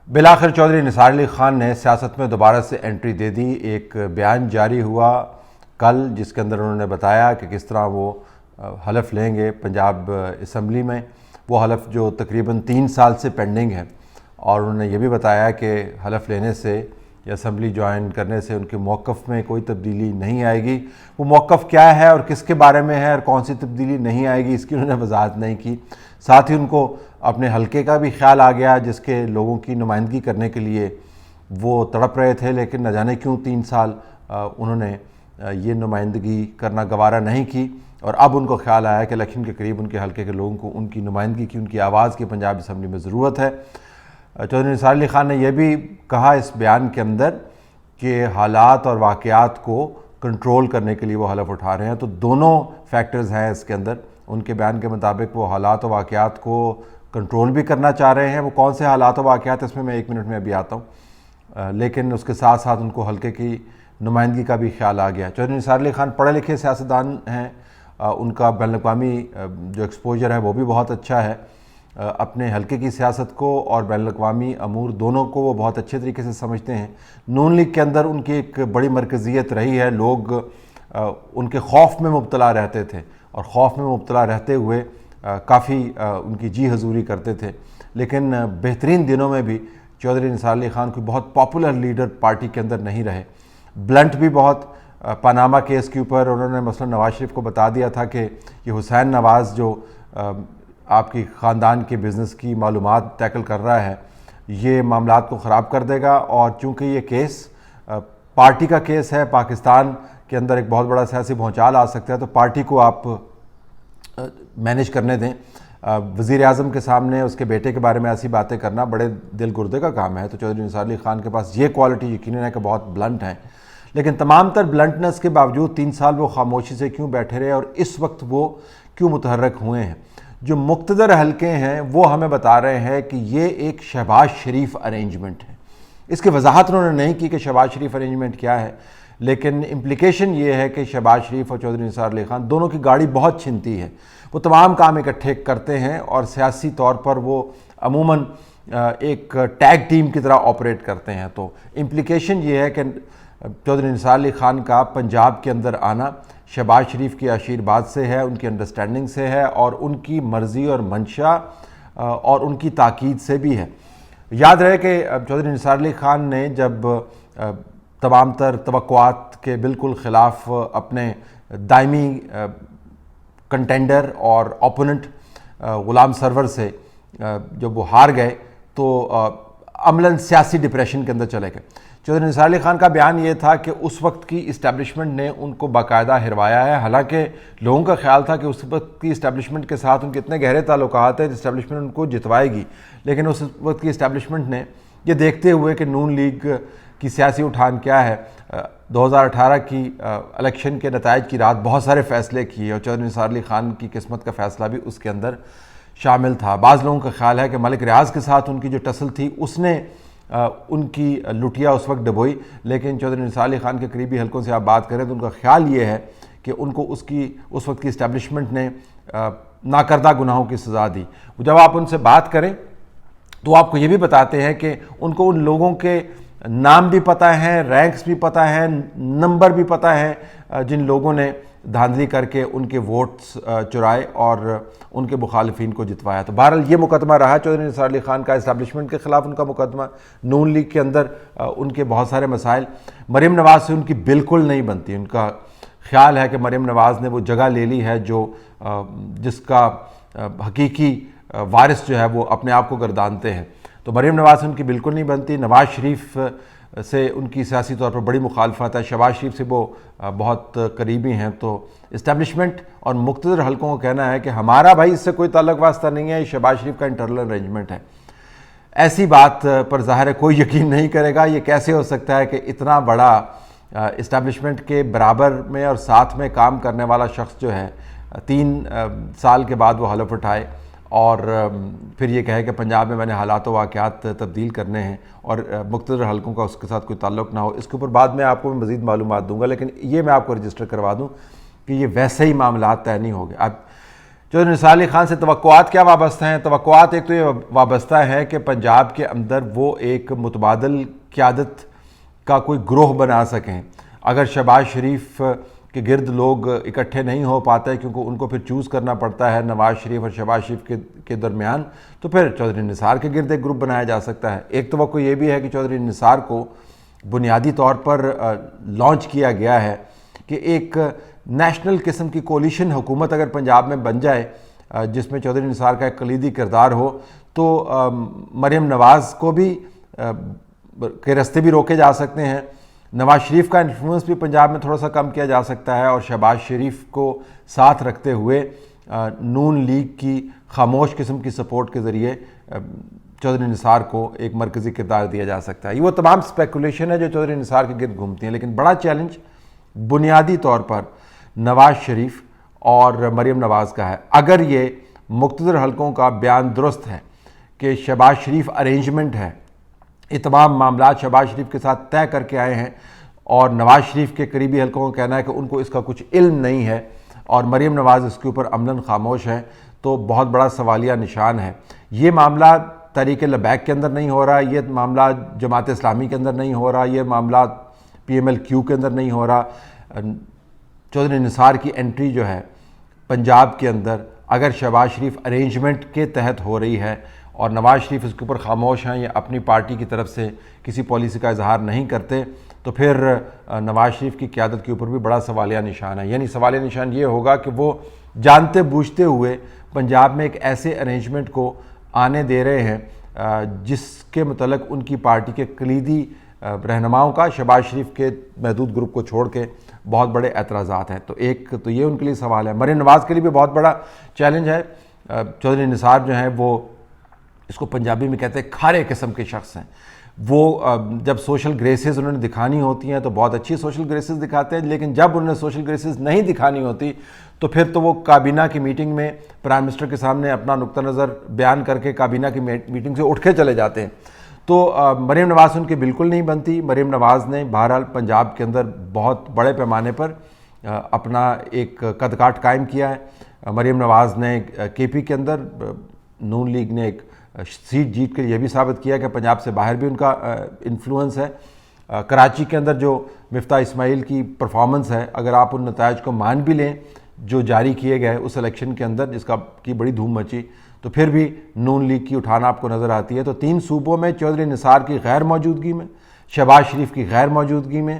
بالآخر چودھری نثار علی خان نے سیاست میں دوبارہ سے انٹری دے دی۔ ایک بیان جاری ہوا کل جس کے اندر انہوں نے بتایا کہ کس طرح وہ حلف لیں گے پنجاب اسمبلی میں، وہ حلف جو تقریباً 3 سال سے پینڈنگ ہے، اور انہوں نے یہ بھی بتایا کہ حلف لینے سے یا اسمبلی جوائن کرنے سے ان کے موقف میں کوئی تبدیلی نہیں آئے گی۔ وہ موقف کیا ہے اور کس کے بارے میں ہے اور کون سی تبدیلی نہیں آئے گی، اس کی انہوں نے وضاحت نہیں کی۔ ساتھ ہی ان کو اپنے حلقے کا بھی خیال آ گیا جس کے لوگوں کی نمائندگی کرنے کے لیے وہ تڑپ رہے تھے، لیکن نہ جانے کیوں 3 سال انہوں نے یہ نمائندگی کرنا گوارا نہیں کی، اور اب ان کو خیال آیا کہ الیکشن کے قریب ان کے حلقے کے لوگوں کو ان کی نمائندگی کی، ان کی آواز کی پنجاب اسمبلی میں ضرورت ہے۔ چودھری نثار علی خان نے یہ بھی کہا اس بیان کے اندر کہ حالات اور واقعات کو کنٹرول کرنے کے لیے وہ حلف اٹھا رہے ہیں، تو دونوں فیکٹرز ہیں اس کے اندر۔ ان کے بیان کے مطابق وہ حالات و واقعات کو کنٹرول بھی کرنا چاہ رہے ہیں۔ وہ کون سے حالات و واقعات اس میں 1 منٹ میں ابھی آتا ہوں، لیکن اس کے ساتھ ساتھ ان کو حلقے کی نمائندگی کا بھی خیال آ گیا۔ چودھری نثار علی خان پڑھے لکھے سیاستدان ہیں، ان کا بین الاقوامی جو ایکسپوجر ہے وہ بھی بہت اچھا ہے، اپنے حلقے کی سیاست کو اور بین الاقوامی امور دونوں کو وہ بہت اچھے طریقے سے سمجھتے ہیں۔ نون لیگ کے اندر ان کی ایک بڑی مرکزیت رہی ہے، لوگ ان کے خوف میں مبتلا رہتے تھے، اور خوف میں مبتلا رہتے ہوئے کافی ان کی جی حضوری کرتے تھے، لیکن بہترین دنوں میں بھی چودھری نثار علی خان کوئی بہت پاپولر لیڈر پارٹی کے اندر نہیں رہے۔ بلنٹ بھی بہت، پاناما کیس کے اوپر انہوں نے مثلا نواز شریف کو بتا دیا تھا کہ یہ حسین نواز جو آپ کی خاندان کے بزنس کی معلومات ٹیکل کر رہا ہے، یہ معاملات کو خراب کر دے گا، اور چونکہ یہ کیس پارٹی کا کیس ہے، پاکستان کے اندر ایک بہت بڑا سیاسی بھونچال آ سکتا ہے، تو پارٹی کو آپ مینیج کرنے دیں۔ وزیر اعظم کے سامنے اس کے بیٹے کے بارے میں ایسی باتیں کرنا بڑے دل گردے کا کام ہے، تو چودھری نثار علی خان کے پاس یہ کوالٹی یقیناً ہے کہ بہت بلنٹ ہیں، لیکن تمام تر بلنٹنس کے باوجود 3 سال وہ خاموشی سے کیوں بیٹھے رہے اور اس وقت وہ کیوں متحرک ہوئے ہیں؟ جو مقتدر حلقے ہیں وہ ہمیں بتا رہے ہیں کہ یہ ایک شہباز شریف ارینجمنٹ ہے۔ اس کی وضاحت انہوں نے نہیں کی کہ شہباز شریف ارینجمنٹ کیا ہے، لیکن امپلیکیشن یہ ہے کہ شہباز شریف اور چودھری نثار علی خان دونوں کی گاڑی بہت چھنتی ہے، وہ تمام کام اکٹھے کرتے ہیں اور سیاسی طور پر وہ عموماً ایک ٹیگ ٹیم کی طرح آپریٹ کرتے ہیں۔ تو امپلیکیشن یہ ہے کہ چودھری نثار علی خان کا پنجاب کے اندر آنا شہباز شریف کی آشیرواد سے ہے، ان کی انڈرسٹینڈنگ سے ہے، اور ان کی مرضی اور منشا اور ان کی تاکید سے بھی ہے۔ یاد رہے کہ چودھری نثار علی خان نے جب تمام تر توقعات کے بالکل خلاف اپنے دائمی کنٹینڈر اور اوپوننٹ غلام سرور سے جب وہ ہار گئے تو عملاً سیاسی ڈپریشن کے اندر چلے گئے۔ چودھری نثار علی خان کا بیان یہ تھا کہ اس وقت کی اسٹیبلشمنٹ نے ان کو باقاعدہ ہروایا ہے، حالانکہ لوگوں کا خیال تھا کہ اس وقت کی اسٹیبلشمنٹ کے ساتھ ان کے اتنے گہرے تعلقات ہیں، اسٹیبلشمنٹ ان کو جتوائے گی، لیکن اس وقت کی اسٹیبلشمنٹ نے یہ دیکھتے ہوئے کہ نون لیگ کی سیاسی اٹھان کیا ہے، 2018 کی الیکشن کے نتائج کی رات بہت سارے فیصلے کیے، اور چودھری نثار علی خان کی قسمت کا فیصلہ بھی اس کے اندر شامل تھا۔ بعض لوگوں کا خیال ہے کہ ملک ریاض کے ساتھ ان کی جو ٹسل تھی اس نے ان کی لٹیا اس وقت ڈبوئی، لیکن چودھری نثار علی خان کے قریبی حلقوں سے آپ بات کریں تو ان کا خیال یہ ہے کہ ان کو اس وقت کی اسٹیبلشمنٹ نے ناکردہ گناہوں کی سزا دی۔ جب آپ ان سے بات کریں تو آپ کو یہ بھی بتاتے ہیں کہ ان کو ان لوگوں کے نام بھی پتہ ہیں، رینکس بھی پتہ ہیں، نمبر بھی پتہ ہیں جن لوگوں نے دھاندلی کر کے ان کے ووٹس چرائے اور ان کے مخالفین کو جتوایا۔ تو بہرحال یہ مقدمہ رہا چودھری نثار علی خان کا، اسٹیبلشمنٹ کے خلاف ان کا مقدمہ، نون لیگ کے اندر ان کے بہت سارے مسائل۔ مریم نواز سے ان کی بالکل نہیں بنتی، ان کا خیال ہے کہ مریم نواز نے وہ جگہ لے لی ہے جس کا حقیقی وارث جو ہے وہ اپنے آپ کو گردانتے ہیں، تو مریم نواز سے ان کی بالکل نہیں بنتی۔ نواز شریف سے ان کی سیاسی طور پر بڑی مخالفت ہے، شہباز شریف سے وہ بہت قریبی ہیں، تو اسٹیبلشمنٹ اور مقتدر حلقوں کو کہنا ہے کہ ہمارا بھائی اس سے کوئی تعلق واسطہ نہیں ہے، یہ شہباز شریف کا انٹرنل ارینجمنٹ ہے۔ ایسی بات پر ظاہر ہے کوئی یقین نہیں کرے گا، یہ کیسے ہو سکتا ہے کہ اتنا بڑا اسٹیبلشمنٹ کے برابر میں اور ساتھ میں کام کرنے والا شخص جو ہے 3 سال کے بعد وہ حلف اٹھائے اور پھر یہ کہے کہ پنجاب میں نے حالات و واقعات تبدیل کرنے ہیں اور مقتدر حلقوں کا اس کے ساتھ کوئی تعلق نہ ہو۔ اس کے اوپر بعد میں آپ کو میں مزید معلومات دوں گا، لیکن یہ میں آپ کو رجسٹر کروا دوں کہ یہ ویسے ہی معاملات طے نہیں ہو گئے۔ اب چودھری نثار علی خان سے توقعات کیا وابستہ ہیں؟ توقعات ایک تو یہ وابستہ ہے کہ پنجاب کے اندر وہ ایک متبادل قیادت کا کوئی گروہ بنا سکیں. اگر شہباز شریف کے گرد لوگ اکٹھے نہیں ہو پاتے کیونکہ ان کو پھر چوز کرنا پڑتا ہے نواز شریف اور شہباز شریف کے درمیان، تو پھر چودھری نثار کے گرد ایک گروپ بنایا جا سکتا ہے. ایک توقع یہ بھی ہے کہ چودھری نثار کو بنیادی طور پر لانچ کیا گیا ہے کہ ایک نیشنل قسم کی کولیشن حکومت اگر پنجاب میں بن جائے جس میں چودھری نثار کا ایک کلیدی کردار ہو، تو مریم نواز کو بھی کے رستے بھی روکے جا سکتے ہیں، نواز شریف کا انفلوئنس بھی پنجاب میں تھوڑا سا کم کیا جا سکتا ہے، اور شہباز شریف کو ساتھ رکھتے ہوئے نون لیگ کی خاموش قسم کی سپورٹ کے ذریعے چودھری نثار کو ایک مرکزی کردار دیا جا سکتا ہے. یہ وہ تمام سپیکولیشن ہے جو چودھری نثار کے گرد گھومتی ہیں، لیکن بڑا چیلنج بنیادی طور پر نواز شریف اور مریم نواز کا ہے. اگر یہ مقتدر حلقوں کا بیان درست ہے کہ شہباز شریف ارینجمنٹ ہے، یہ تمام معاملات شہباز شریف کے ساتھ طے کر کے آئے ہیں، اور نواز شریف کے قریبی حلقوں کا کہنا ہے کہ ان کو اس کا کچھ علم نہیں ہے اور مریم نواز اس کے اوپر عملاً خاموش ہیں، تو بہت بڑا سوالیہ نشان ہے. یہ معاملہ تحریک لبیک کے اندر نہیں ہو رہا، یہ معاملہ جماعت اسلامی کے اندر نہیں ہو رہا، یہ معاملہ پی ایم ایل کیو کے اندر نہیں ہو رہا. چودھری نثار کی انٹری جو ہے پنجاب کے اندر اگر شہباز شریف ارینجمنٹ کے تحت ہو رہی ہے اور نواز شریف اس کے اوپر خاموش ہیں یا اپنی پارٹی کی طرف سے کسی پالیسی کا اظہار نہیں کرتے، تو پھر نواز شریف کی قیادت کے اوپر بھی بڑا سوالیہ نشان ہے. یعنی سوالیہ نشان یہ ہوگا کہ وہ جانتے بوجھتے ہوئے پنجاب میں ایک ایسے ارینجمنٹ کو آنے دے رہے ہیں جس کے متعلق ان کی پارٹی کے کلیدی رہنماؤں کا شہباز شریف کے محدود گروپ کو چھوڑ کے بہت بڑے اعتراضات ہیں. تو ایک تو یہ ان کے لیے سوال ہے. مریم نواز کے لیے بھی بہت بڑا چیلنج ہے. چودھری نثار جو ہیں وہ اس کو پنجابی میں کہتے ہیں کھارے قسم کے شخص ہیں. وہ جب سوشل گریسز انہوں نے دکھانی ہوتی ہیں تو بہت اچھی سوشل گریسز دکھاتے ہیں، لیکن جب انہوں نے سوشل گریسز نہیں دکھانی ہوتی تو پھر تو وہ کابینہ کی میٹنگ میں پرائم منسٹر کے سامنے اپنا نقطہ نظر بیان کر کے کابینہ کی میٹنگ سے اٹھ کے چلے جاتے ہیں. تو مریم نواز ان کی بالکل نہیں بنتی. مریم نواز نے بہرحال پنجاب کے اندر بہت بڑے پیمانے پر اپنا ایک قد کاٹ قائم کیا ہے. مریم نواز نے کے پی کے اندر نون لیگ نے ایک سیٹ جیت کے یہ بھی ثابت کیا کہ پنجاب سے باہر بھی ان کا انفلوئنس ہے. کراچی کے اندر جو مفتاح اسماعیل کی پرفارمنس ہے، اگر آپ ان نتائج کو مان بھی لیں جو جاری کیے گئے اس الیکشن کے اندر جس کی بڑی دھوم مچی، تو پھر بھی نون لیگ کی اٹھانا آپ کو نظر آتی ہے. تو 3 صوبوں میں چودھری نثار کی غیر موجودگی میں، شہباز شریف کی غیر موجودگی میں،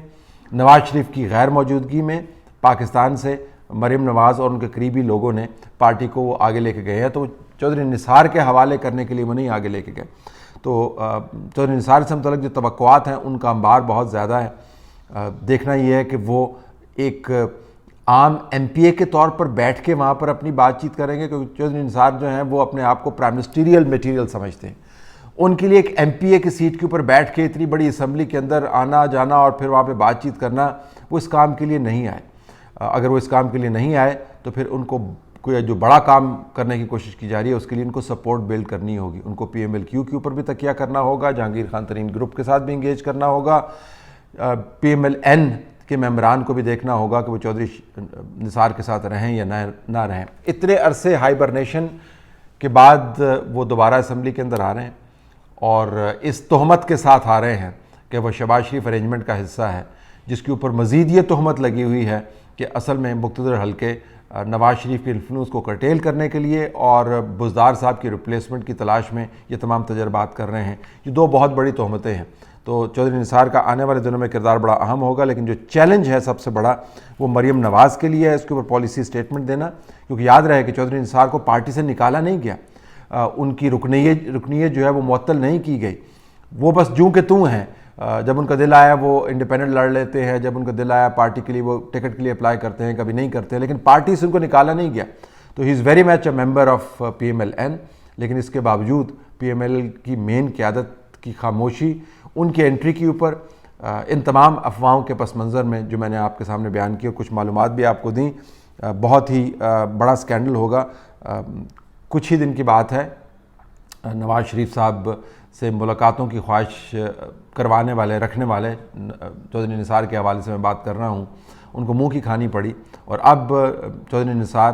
نواز شریف کی غیر موجودگی میں پاکستان سے مریم نواز اور ان کے قریبی لوگوں نے پارٹی کو وہ آگے لے کے گئے ہیں. تو چودھری نثار کے حوالے کرنے کے لیے وہ نہیں آگے لے کے گئے. تو چودھری نثار سے متعلق جو توقعات ہیں ان کا انبار بہت زیادہ ہے. دیکھنا یہ ہے کہ وہ ایک عام ایم پی اے کے طور پر بیٹھ کے وہاں پر اپنی بات چیت کریں گے، کیونکہ چودھری نثار جو ہیں وہ اپنے آپ کو پرائم منسٹریل میٹیریل سمجھتے ہیں. ان کے لیے ایک ایم پی اے کی سیٹ کے اوپر بیٹھ کے اتنی بڑی اسمبلی کے اندر آنا جانا اور پھر وہاں پہ بات چیت کرنا، وہ اس کام کے لیے نہیں آئے. اگر وہ اس کام کے لیے نہیں آئے تو پھر ان کو کوئی جو بڑا کام کرنے کی کوشش کی جا رہی ہے اس کے لیے ان کو سپورٹ بلڈ کرنی ہوگی. ان کو پی ایم ایل کیو کے اوپر بھی تکیہ کرنا ہوگا، جہانگیر خان ترین گروپ کے ساتھ بھی انگیج کرنا ہوگا، پی ایم ایل این کے ممبران کو بھی دیکھنا ہوگا کہ وہ چودھری نثار کے ساتھ رہیں یا نہ رہیں. اتنے عرصے ہائبرنیشن کے بعد وہ دوبارہ اسمبلی کے اندر آ رہے ہیں اور اس تہمت کے ساتھ آ رہے ہیں کہ وہ شہباز شریف ارینجمنٹ کا حصہ ہے، جس کے اوپر مزید یہ تہمت لگی ہوئی ہے کہ اصل میں مقتدر حلقے نواز شریف کے انفلوئنس کو کرٹیل کرنے کے لیے اور بزدار صاحب کی ریپلیسمنٹ کی تلاش میں یہ تمام تجربات کر رہے ہیں. یہ 2 بہت بڑی تہمتیں ہیں. تو چودھری نثار کا آنے والے دنوں میں کردار بڑا اہم ہوگا، لیکن جو چیلنج ہے سب سے بڑا وہ مریم نواز کے لیے ہے اس کے اوپر پالیسی اسٹیٹمنٹ دینا. کیونکہ یاد رہے کہ چودھری نثار کو پارٹی سے نکالا نہیں گیا، ان کی رکنیت جو ہے وہ معطل نہیں کی گئی. وہ بس جوں کہ توں ہیں. جب ان کا دل آیا وہ انڈیپینڈنٹ لڑ لیتے ہیں، جب ان کا دل آیا پارٹی کے لیے وہ ٹکٹ کے لیے اپلائی کرتے ہیں، کبھی نہیں کرتے ہیں، لیکن پارٹی سے ان کو نکالا نہیں گیا. تو he is very much a member of P M L N. لیکن اس کے باوجود پی ایم ایل کی مین قیادت کی خاموشی ان کی انٹری کے اوپر، ان تمام افواہوں کے پس منظر میں جو میں نے آپ کے سامنے بیان کی اور کچھ معلومات بھی آپ کو دیں، بہت ہی بڑا سکینڈل ہوگا. کچھ ہی دن کی بات ہے، نواز شریف صاحب سے ملاقاتوں کی خواہش کروانے والے رکھنے والے چودھری نثار کے حوالے سے میں بات کر رہا ہوں، ان کو منہ کی کھانی پڑی اور اب چودھری نثار